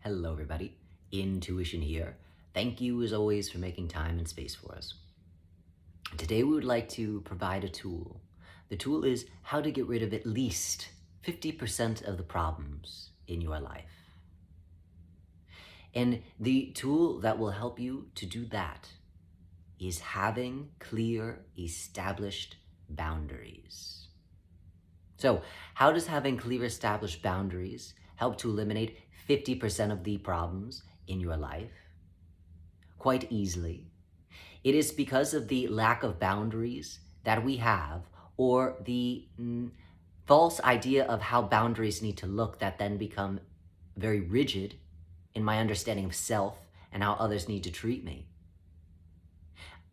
Hello, everybody. Intuition here. Thank you, as always, for making time and space for us. Today, we would like to provide a tool. The tool is how to get rid of at least 50% of the problems in your life. And the tool that will help you to do that is having clear, established boundaries. So, how does having clear, established boundaries help to eliminate 50% of the problems in your life? Quite easily. It is because of the lack of boundaries that we have, or the false idea of how boundaries need to look that then become very rigid in my understanding of self and how others need to treat me.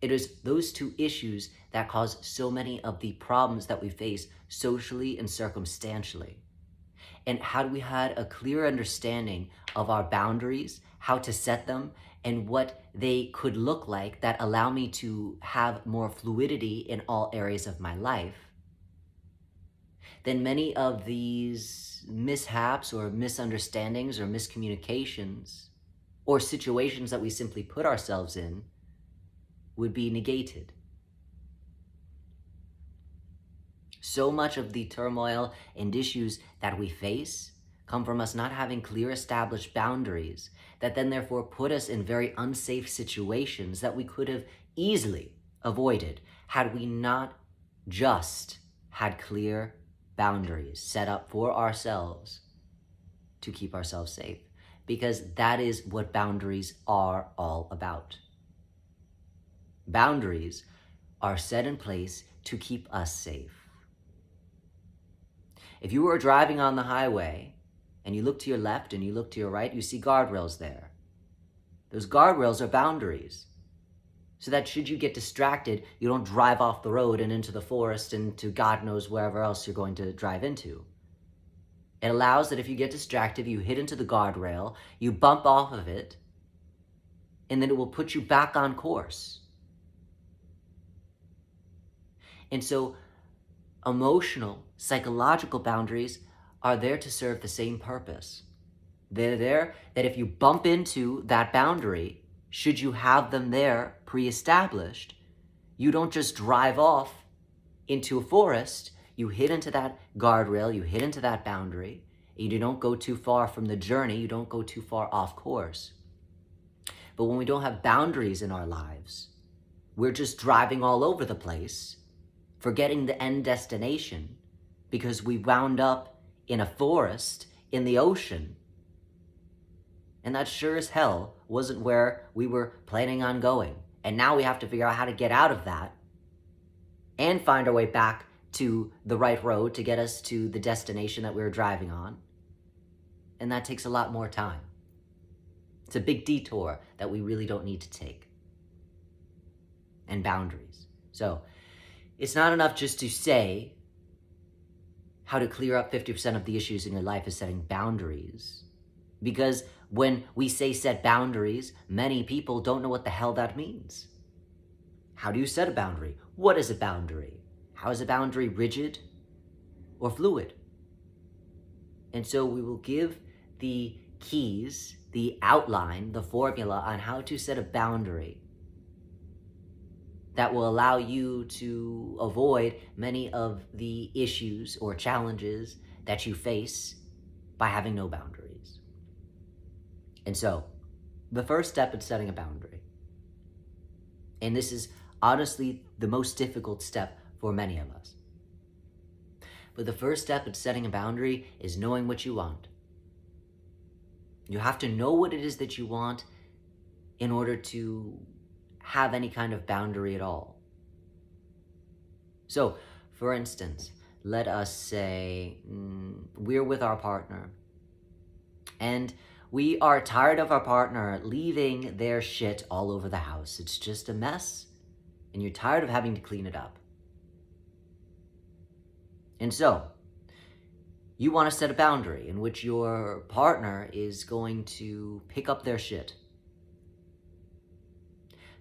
It is those two issues that cause so many of the problems that we face socially and circumstantially. And how do we have a clear understanding of our boundaries, how to set them, and what they could look like that allow me to have more fluidity in all areas of my life, then many of these mishaps or misunderstandings or miscommunications or situations that we simply put ourselves in would be negated. So much of the turmoil and issues that we face come from us not having clear established boundaries that then therefore put us in very unsafe situations that we could have easily avoided had we not just had clear boundaries set up for ourselves to keep ourselves safe. Because that is what boundaries are all about. Boundaries are set in place to keep us safe. If you were driving on the highway and you look to your left and you look to your right, you see guardrails there. Those guardrails are boundaries, so that should you get distracted, you don't drive off the road and into the forest and to God knows wherever else you're going to drive into. It allows that if you get distracted, you hit into the guardrail, you bump off of it, and then it will put you back on course. And so emotional, psychological boundaries are there to serve the same purpose. They're there that if you bump into that boundary, should you have them there pre-established, you don't just drive off into a forest, you hit into that guardrail, you hit into that boundary, and you don't go too far from the journey, you don't go too far off course. But when we don't have boundaries in our lives, we're just driving all over the place, forgetting the end destination because we wound up in a forest, in the ocean. And that sure as hell wasn't where we were planning on going. And now we have to figure out how to get out of that and find our way back to the right road to get us to the destination that we were driving on. And that takes a lot more time. It's a big detour that we really don't need to take. And boundaries. So, it's not enough just to say how to clear up 50% of the issues in your life is setting boundaries. Because when we say set boundaries, many people don't know what the hell that means. How do you set a boundary? What is a boundary? How is a boundary rigid or fluid? And so we will give the keys, the outline, the formula on how to set a boundary that will allow you to avoid many of the issues or challenges that you face by having no boundaries. And so, the first step is setting a boundary. And this is honestly the most difficult step for many of us. But the first step in setting a boundary is knowing what you want. You have to know what it is that you want in order to have any kind of boundary at all. So, for instance, let us say we're with our partner and we are tired of our partner leaving their shit all over the house. It's just a mess and you're tired of having to clean it up. And so, you want to set a boundary in which your partner is going to pick up their shit.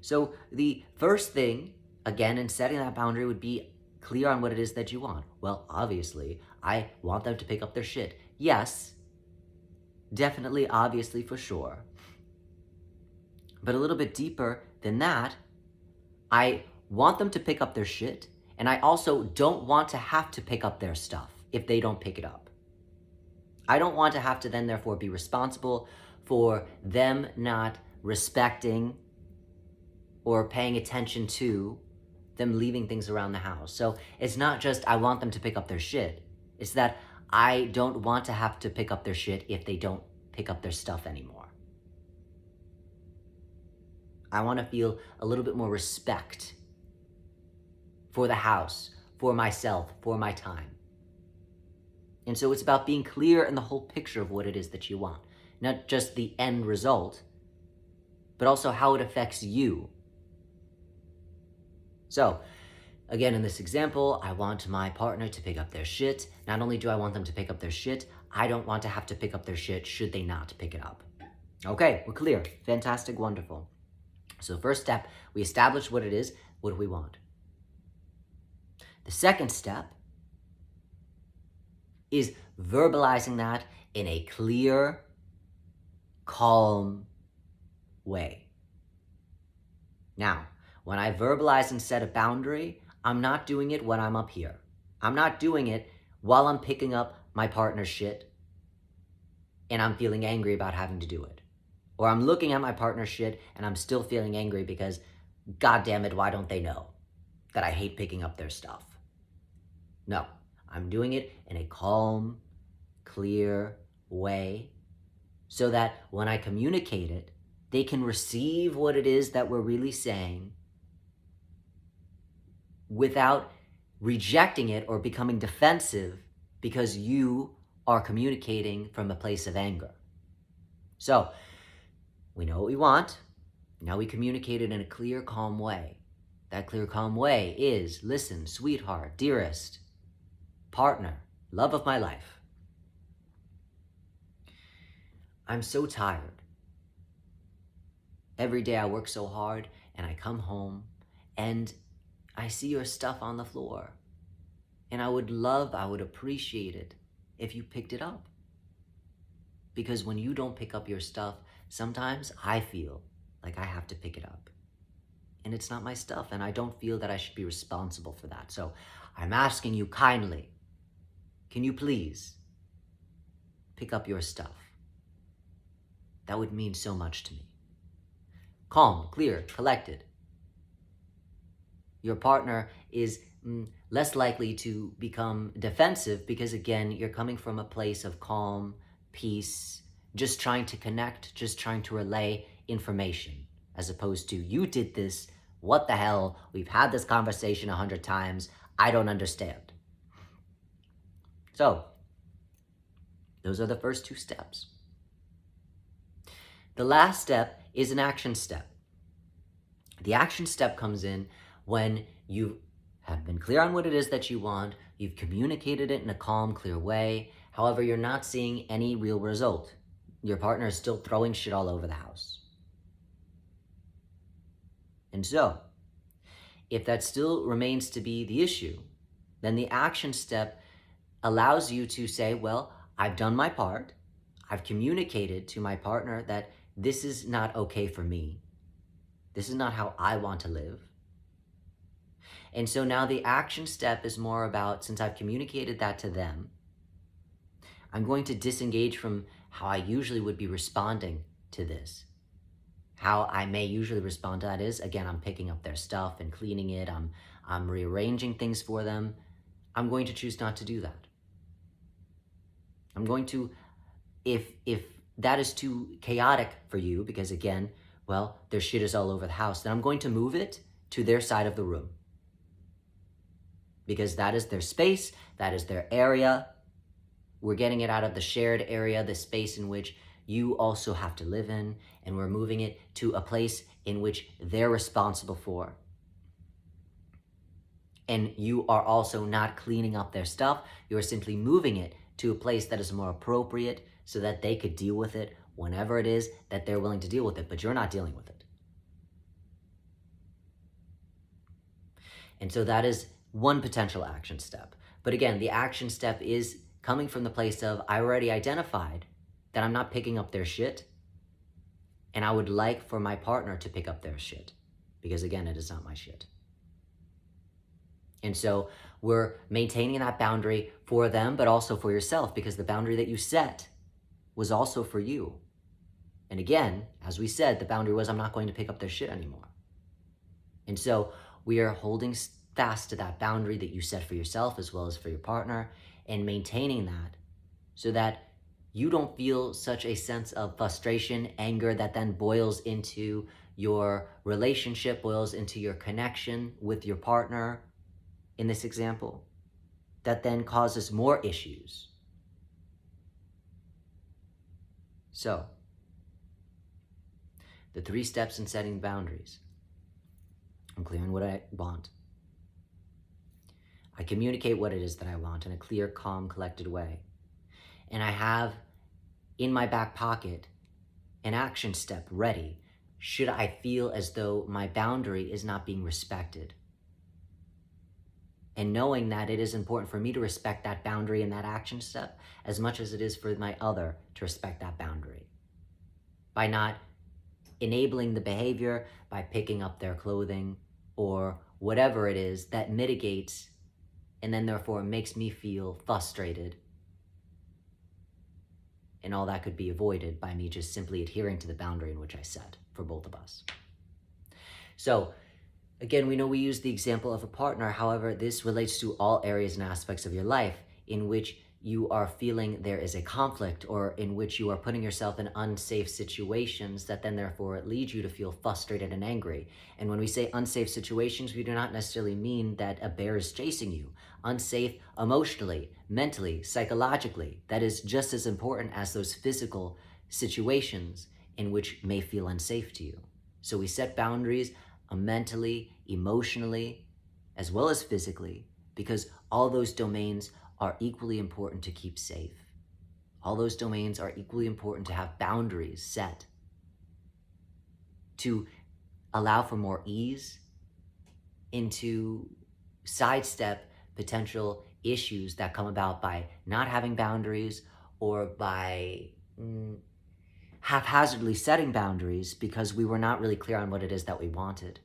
So the first thing, again, in setting that boundary would be clear on what it is that you want. Well, obviously, I want them to pick up their shit. Yes, Definitely, obviously, for sure. But a little bit deeper than that, I want them to pick up their shit, and I also don't want to have to pick up their stuff if they don't pick it up. I don't want to have to then therefore be responsible for them not respecting or paying attention to them leaving things around the house. So it's not just I want them to pick up their shit. It's that I don't want to have to pick up their shit if they don't pick up their stuff anymore. I want to feel a little bit more respect for the house, for myself, for my time. And so it's about being clear in the whole picture of what it is that you want. Not just the end result, but also how it affects you. So, again, in this example, I want my partner to pick up their shit. Not only do I want them to pick up their shit, I don't want to have to pick up their shit should they not pick it up. Okay, we're clear. Fantastic, wonderful. So first step, we establish what it is, what do we want? The second step is verbalizing that in a clear, calm way. Now, when I verbalize and set a boundary, I'm not doing it when I'm up here. I'm not doing it while I'm picking up my partner's shit and I'm feeling angry about having to do it. Or I'm looking at my partner's shit and I'm still feeling angry because, God damn it, why don't they know that I hate picking up their stuff? No, I'm doing it in a calm, clear way so that when I communicate it, they can receive what it is that we're really saying without rejecting it or becoming defensive because you are communicating from a place of anger. So, we know what we want. Now we communicate it in a clear, calm way. That clear, calm way is, listen, sweetheart, dearest, partner, love of my life. I'm so tired. Every day I work so hard and I come home and I see your stuff on the floor. And I would appreciate it if you picked it up. Because when you don't pick up your stuff, sometimes I feel like I have to pick it up. And it's not my stuff, and I don't feel that I should be responsible for that. So I'm asking you kindly, can you please pick up your stuff? That would mean so much to me. Calm, clear, collected. Your partner is less likely to become defensive because, again, you're coming from a place of calm, peace, just trying to connect, just trying to relay information, as opposed to, you did this, what the hell, we've had this conversation 100 times, I don't understand. So, those are the first two steps. The last step is an action step. The action step comes in when you have been clear on what it is that you want, you've communicated it in a calm, clear way, however, you're not seeing any real result. Your partner is still throwing shit all over the house. And so, if that still remains to be the issue, then the action step allows you to say, well, I've done my part. I've communicated to my partner that this is not okay for me. This is not how I want to live. And so now the action step is more about, since I've communicated that to them, I'm going to disengage from how I usually would be responding to this. How I may usually respond to that is, again, I'm picking up their stuff and cleaning it. I'm rearranging things for them. I'm going to choose not to do that. I'm going to, if that is too chaotic for you, because again, well, their shit is all over the house, then I'm going to move it to their side of the room. Because that is their space, that is their area. We're getting it out of the shared area, the space in which you also have to live in, and we're moving it to a place in which they're responsible for. And you are also not cleaning up their stuff, you're simply moving it to a place that is more appropriate so that they could deal with it whenever it is that they're willing to deal with it, but you're not dealing with it. And so that is one potential action step. But again, the action step is coming from the place of, I already identified that I'm not picking up their shit, and I would like for my partner to pick up their shit, because again, it is not my shit. And so we're maintaining that boundary for them, but also for yourself, because the boundary that you set was also for you. And again, as we said, the boundary was, I'm not going to pick up their shit anymore. And so we are holding fast to that boundary that you set for yourself as well as for your partner, and maintaining that so that you don't feel such a sense of frustration, anger that then boils into your relationship, boils into your connection with your partner in this example, that then causes more issues. So, the 3 steps in setting boundaries. I'm clear on what I want. I communicate what it is that I want in a clear, calm, collected way. And I have in my back pocket an action step ready should I feel as though my boundary is not being respected. And knowing that it is important for me to respect that boundary and that action step as much as it is for my other to respect that boundary. By not enabling the behavior, by picking up their clothing or whatever it is that mitigates and then therefore makes me feel frustrated. And all that could be avoided by me just simply adhering to the boundary in which I set for both of us. So again, we know we use the example of a partner. However, this relates to all areas and aspects of your life in which you are feeling there is a conflict, or in which you are putting yourself in unsafe situations that then therefore lead you to feel frustrated and angry. And when we say unsafe situations, we do not necessarily mean that a bear is chasing you. Unsafe emotionally, mentally, psychologically, that is just as important as those physical situations in which may feel unsafe to you. So we set boundaries mentally, emotionally, as well as physically, because all those domains are equally important to keep safe. All those domains are equally important to have boundaries set to allow for more ease and to sidestep potential issues that come about by not having boundaries, or by haphazardly setting boundaries because we were not really clear on what it is that we wanted.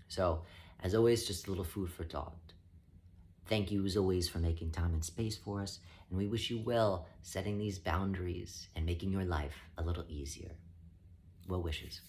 So, as always, just a little food for thought. Thank you as always for making time and space for us, and we wish you well setting these boundaries and making your life a little easier. Well wishes.